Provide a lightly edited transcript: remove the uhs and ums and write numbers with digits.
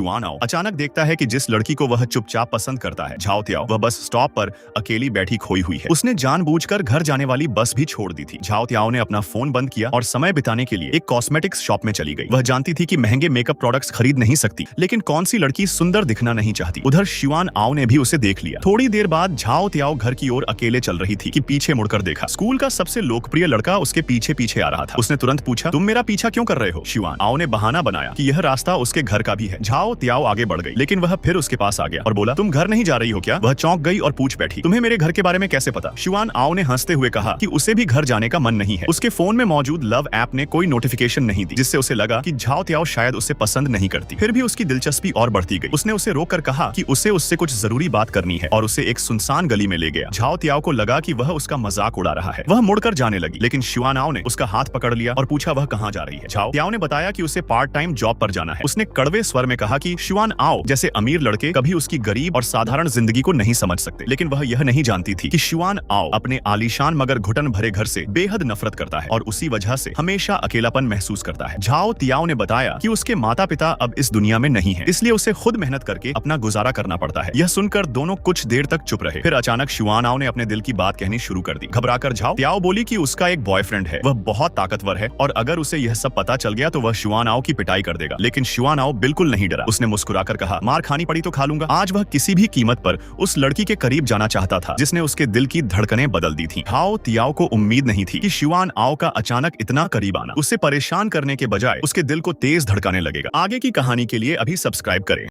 शुआन आओ अचानक देखता है कि जिस लड़की को वह चुपचाप पसंद करता है, झाओ त्याओ, वह बस स्टॉप पर अकेली बैठी खोई हुई है। उसने जानबूझकर घर जाने वाली बस भी छोड़ दी थी। झाओ त्याओ ने अपना फोन बंद किया और समय बिताने के लिए एक कॉस्मेटिक्स शॉप में चली गई। वह जानती थी कि महंगे मेकअप प्रोडक्ट्स खरीद नहीं सकती, लेकिन कौन सी लड़की सुंदर दिखना नहीं चाहती। उधर शुआन आओ ने भी उसे देख लिया। थोड़ी देर बाद झाओ त्याओ घर की ओर अकेले चल रही थी कि पीछे मुड़कर देखा। स्कूल का सबसे लोकप्रिय लड़का उसके पीछे पीछे आ रहा था। उसने तुरंत पूछा, तुम मेरा पीछा क्यों कर रहे हो? शुआन आओ ने बहाना बनाया कि यह रास्ता उसके घर का भी है। झाओ त्याओ आगे बढ़ गई, लेकिन वह फिर उसके पास आ गया और बोला, तुम घर नहीं जा रही हो क्या? वह चौंक गई और पूछ बैठी, तुम्हें मेरे घर के बारे में कैसे पता? शुआन आओ ने हंसते हुए कहा कि उसे भी घर जाने का मन नहीं है। उसके फोन में मौजूद लव ऐप ने कोई नोटिफिकेशन नहीं दी, जिससे उसे लगा कि झाओ त्याओ शायद उसे पसंद नहीं करती। फिर भी उसकी दिलचस्पी और बढ़ती गई। उसने उसे रोककर कहा कि उसे उससे कुछ जरूरी बात करनी है और उसे एक सुनसान गली में ले गया। झाओ त्याओ को लगा कि वह उसका मजाक उड़ा रहा है। वह मुड़कर जाने लगी, लेकिन शुआन आओ ने उसका हाथ पकड़ लिया और पूछा वह कहाँ जा रही है। झाओ त्याओ ने बताया कि उसे पार्ट टाइम जॉब पर जाना है। उसने कड़वे स्वर में कहा कि शुआन आओ जैसे अमीर लड़के कभी उसकी गरीब और साधारण जिंदगी को नहीं समझ सकते, लेकिन वह यह नहीं जानती थी कि शुआन आओ अपने आलीशान मगर घुटन भरे घर से बेहद नफरत करता है और उसी वजह से हमेशा अकेलापन महसूस करता है। झाओ त्याओ ने बताया कि उसके माता पिता अब इस दुनिया में नहीं है, इसलिए उसे खुद मेहनत करके अपना गुजारा करना पड़ता है। यह सुनकर दोनों कुछ देर तक चुप रहे। फिर अचानक शुआन आओ ने अपने दिल की बात कहनी शुरू कर दी। घबराकर झाओ त्याओ बोली कि उसका एक बॉयफ्रेंड है, वह बहुत ताकतवर है और अगर उसे यह सब पता चल गया तो वह शुआन आओ की पिटाई कर देगा। लेकिन शुआन आओ बिल्कुल नहीं डरा। उसने मुस्कुराकर कहा, मार खानी पड़ी तो खा लूंगा। आज वह किसी भी कीमत पर उस लड़की के करीब जाना चाहता था जिसने उसके दिल की धड़कनें बदल दी थी। झाओ त्याओ को उम्मीद नहीं थी कि शुआन आओ का अचानक इतना करीब आना उसे परेशान करने के बजाय उसके दिल को तेज धड़काने लगेगा। आगे की कहानी के लिए अभी सब्सक्राइब करें।